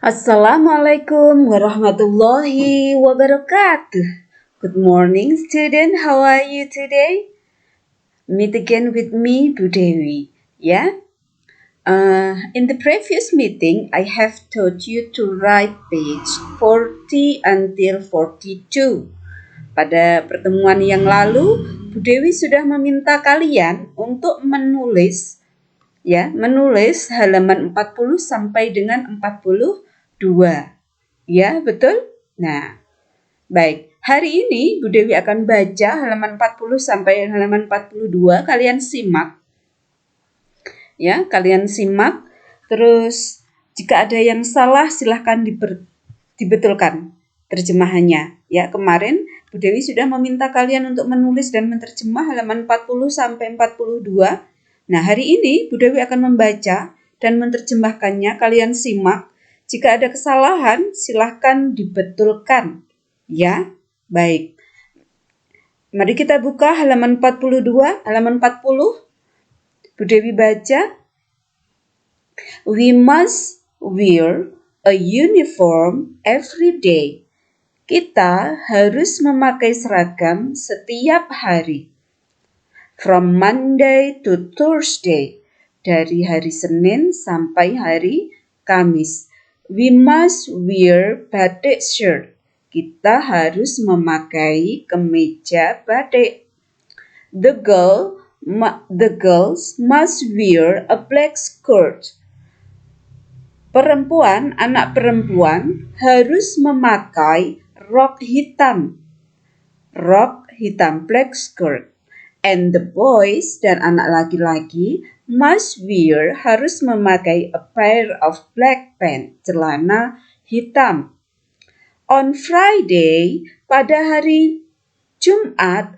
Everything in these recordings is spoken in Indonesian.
Assalamualaikum warahmatullahi wabarakatuh. Good morning, student. How are you today? Meet again with me, Bu Dewi. Yeah. In the previous meeting, I have taught you to write page 40 until 42. Pada pertemuan yang lalu, Bu Dewi sudah meminta kalian untuk menulis halaman 40 sampai dengan 42. Ya, betul? Nah, baik. Hari ini Bu Dewi akan baca halaman 40 sampai halaman 42. Kalian simak. Ya, kalian simak. Terus jika ada yang salah silahkan dibetulkan terjemahannya. Ya, kemarin Bu Dewi sudah meminta kalian untuk menulis dan menerjemah halaman 40 sampai 42. Nah, hari ini Bu Dewi akan membaca dan menerjemahkannya. Kalian simak. Jika ada kesalahan, silahkan dibetulkan. Ya, baik. Mari kita buka halaman 42, halaman 40. Bu Dewi baca. We must wear a uniform every day. Kita harus memakai seragam setiap hari. From Monday to Thursday. Dari hari Senin sampai hari Kamis. We must wear batik shirt. Kita harus memakai kemeja batik. The girls must wear a black skirt. Anak perempuan harus memakai rok hitam, black skirt. And the boys dan anak laki-laki harus memakai a pair of black pants, celana hitam. On Friday, pada hari Jumat,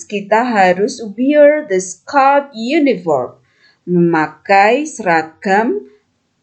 kita harus wear the scout uniform, memakai seragam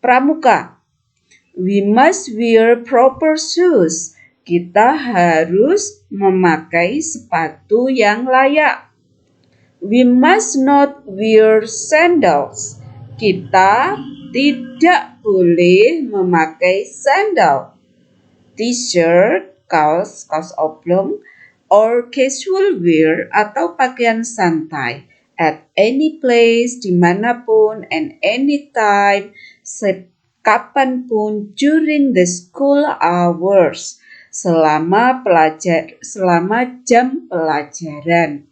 pramuka. We must wear proper shoes. Kita harus memakai sepatu yang layak. We must not wear sandals. Kita tidak boleh memakai sandal. T-shirt, kaos oblong, or casual wear atau pakaian santai. At any place, dimanapun, and anytime, kapanpun, during the school hours. Selama jam pelajaran.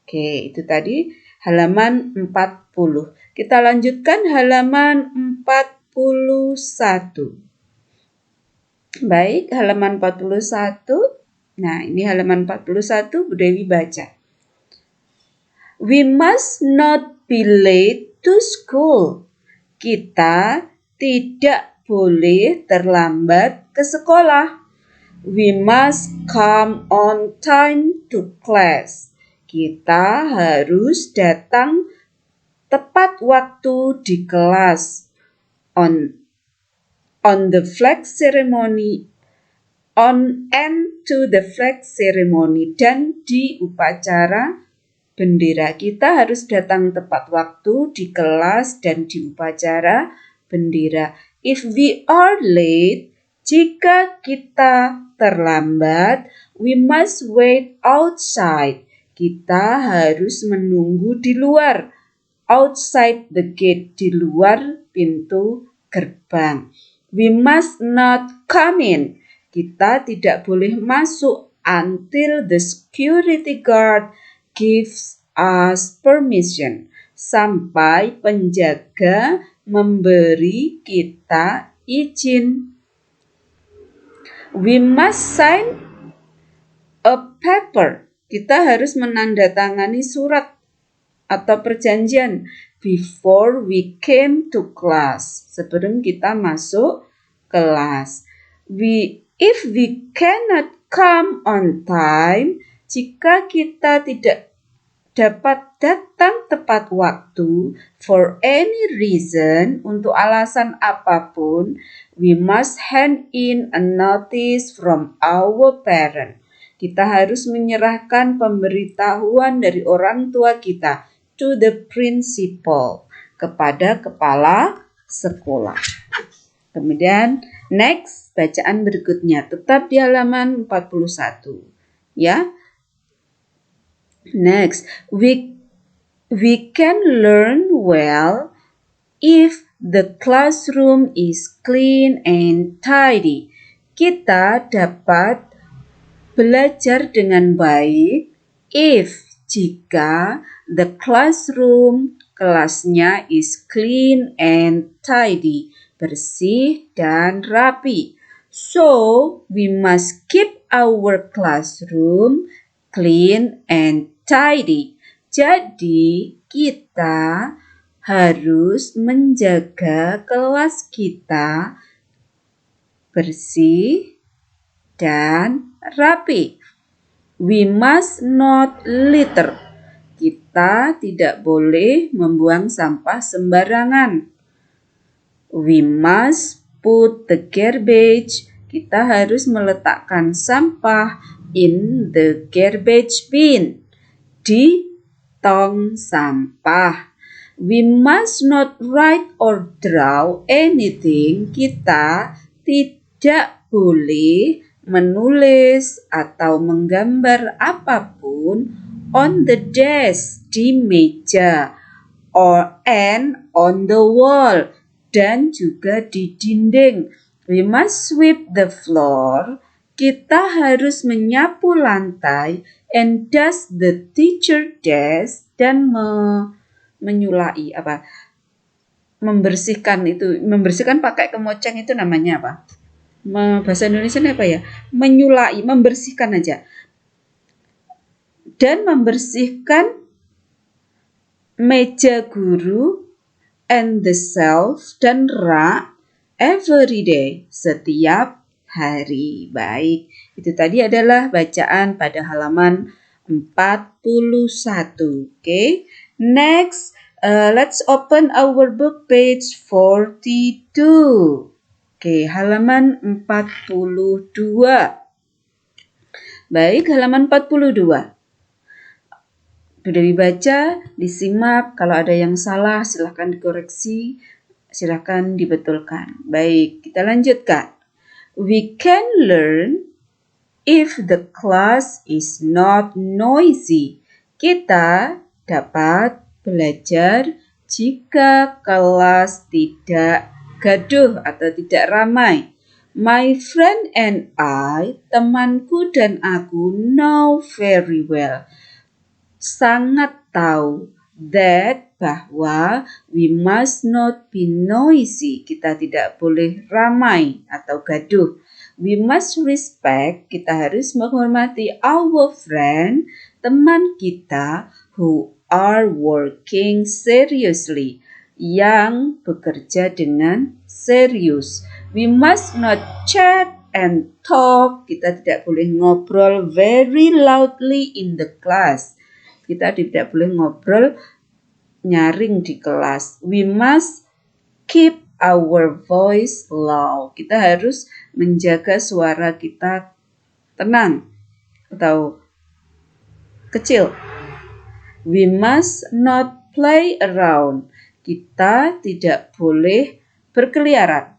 Oke, itu tadi halaman 40. Kita lanjutkan halaman 41. Baik, halaman 41. Nah, ini halaman 41 Bu Dewi baca. We must not be late to school. Kita tidak boleh terlambat ke sekolah. We must come on time to class. Kita harus datang tepat waktu di kelas. On the flag ceremony, to the flag ceremony, dan di upacara bendera. Kita harus datang tepat waktu di kelas dan di upacara bendera. If we are late, jika kita terlambat, we must wait outside. Kita harus menunggu di luar. Outside the gate, di luar pintu gerbang. We must not come in. Kita tidak boleh masuk until the security guard gives us permission. Sampai penjaga memberi kita izin. We must sign a paper. Kita harus menandatangani surat atau perjanjian before we came to class. Sebelum kita masuk kelas. If we cannot come on time, jika kita tidak dapat datang tepat waktu for any reason, untuk alasan apapun, we must hand in a notice from our parent. Kita harus menyerahkan pemberitahuan dari orang tua kita to the principal, kepada kepala sekolah. Kemudian next, bacaan berikutnya tetap di halaman 41. Ya. Next, we can learn well if the classroom is clean and tidy. Kita dapat belajar dengan baik jika the classroom, kelasnya is clean and tidy, bersih dan rapi. So, we must keep our classroom clean and tidy. Jadi, kita harus menjaga kelas kita bersih dan rapi. We must not litter. Kita tidak boleh membuang sampah sembarangan. We must put the garbage. Kita harus meletakkan sampah in the garbage bin. Di tong sampah. We must not write or draw anything. Kita tidak boleh menulis atau menggambar apapun on the desk, di meja, and on the wall, dan juga di dinding. We must sweep the floor. Kita harus menyapu lantai and dust the teacher desk, dan menyulai membersihkan pakai kemoceng itu namanya apa? Bahasa Indonesia apa ya? Menyulai, membersihkan aja. Dan membersihkan meja guru and the shelf dan rak every day, setiap hari. Baik, itu tadi adalah bacaan pada halaman 41. Okay. Next, let's open our book page 42. Oke, halaman 42. Baik, halaman 42. Sudah dibaca, disimak. Kalau ada yang salah, silahkan dikoreksi, silahkan dibetulkan. Baik, kita lanjutkan. We can learn if the class is not noisy. Kita dapat belajar jika kelas tidak gaduh atau tidak ramai. My friend and I, temanku dan aku, know very well, sangat tahu, that, bahwa we must not be noisy, kita tidak boleh ramai atau gaduh. We must respect, kita harus menghormati our friend, teman kita, who are working seriously, yang bekerja dengan serius. We must not chat and talk. Kita tidak boleh ngobrol very loudly in the class. Kita tidak boleh ngobrol nyaring di kelas. We must keep our voice low. Kita harus menjaga suara kita tenang atau kecil. We must not play around. Kita tidak boleh berkeliaran.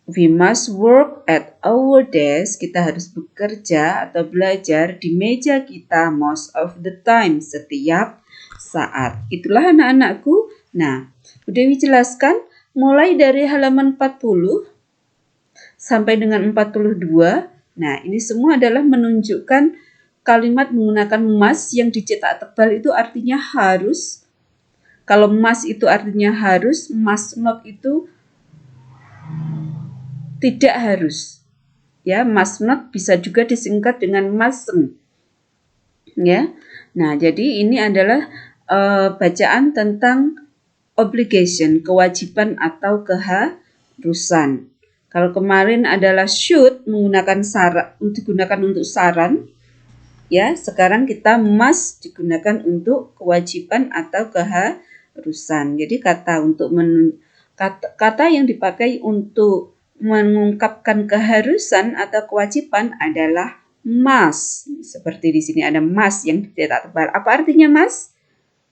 We must work at our desk. Kita harus bekerja atau belajar di meja kita most of the time, setiap saat. Itulah anak-anakku. Nah, Bu Dewi jelaskan mulai dari halaman 40 sampai dengan 42. Nah, ini semua adalah menunjukkan kalimat menggunakan must yang dicetak tebal itu artinya harus. Kalau must itu artinya harus, must not itu tidak harus. Ya, must not bisa juga disingkat dengan mustn't. Ya. Nah, jadi ini adalah bacaan tentang obligation, kewajiban atau keharusan. Kalau kemarin adalah should menggunakan digunakan untuk saran, ya, sekarang kita must digunakan untuk kewajiban atau keharusan. Jadi kata yang dipakai untuk mengungkapkan keharusan atau kewajiban adalah must. Seperti di sini ada must yang dicetak tebal. Apa artinya must?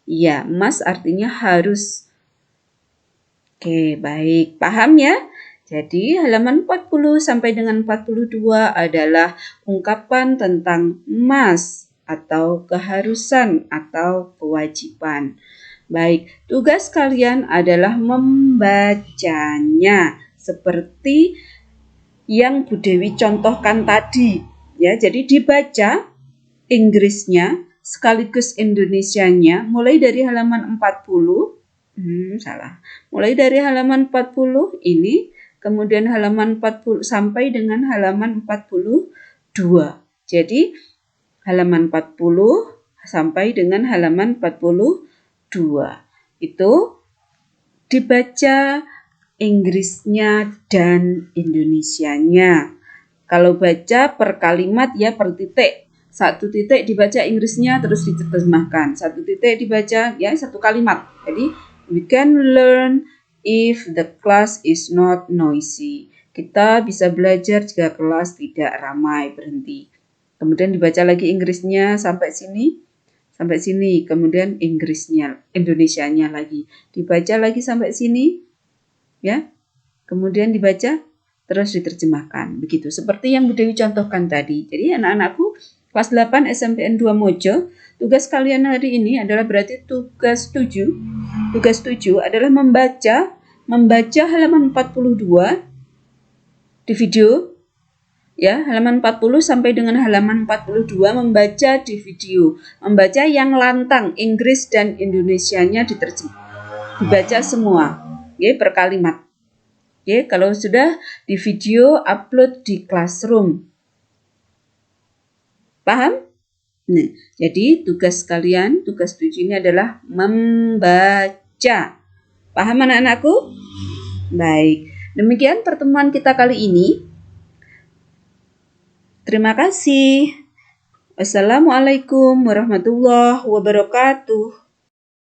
Ya, must artinya harus. Oke, baik. Paham ya? Jadi halaman 40 sampai dengan 42 adalah ungkapan tentang must atau keharusan atau kewajiban. Baik, tugas kalian adalah membacanya seperti yang Bu Dewi contohkan tadi. Ya, jadi dibaca Inggrisnya sekaligus Indonesianya mulai dari halaman 40. Mulai dari halaman 40 ini, kemudian halaman 40 sampai dengan halaman 42. Jadi halaman 40 sampai dengan halaman 42. Itu dibaca Inggrisnya dan Indonesianya. Kalau baca per kalimat ya per titik. Satu titik dibaca Inggrisnya terus diterjemahkan. Satu titik dibaca ya satu kalimat. Jadi we can learn if the class is not noisy. Kita bisa belajar jika kelas tidak ramai, berhenti. Kemudian dibaca lagi Inggrisnya sampai sini. Kemudian Indonesianya lagi. Dibaca lagi sampai sini. Ya. Kemudian dibaca terus diterjemahkan. Begitu. Seperti yang Bu Dewi contohkan tadi. Jadi anak-anakku kelas 8 SMPN 2 Mojo, tugas kalian hari ini adalah berarti tugas 7. Tugas 7 adalah membaca halaman 42 di video. Ya, halaman 40 sampai dengan halaman 42 membaca di video. Membaca yang lantang, Inggris dan Indonesianya dibaca semua. Ya, per kalimat. Ya, kalau sudah di video upload di Classroom. Paham? Nah, jadi tugas kalian, tugas 7 ini adalah membaca. Paham anak-anakku? Baik, demikian pertemuan kita kali ini. Terima kasih. Wassalamualaikum warahmatullahi wabarakatuh.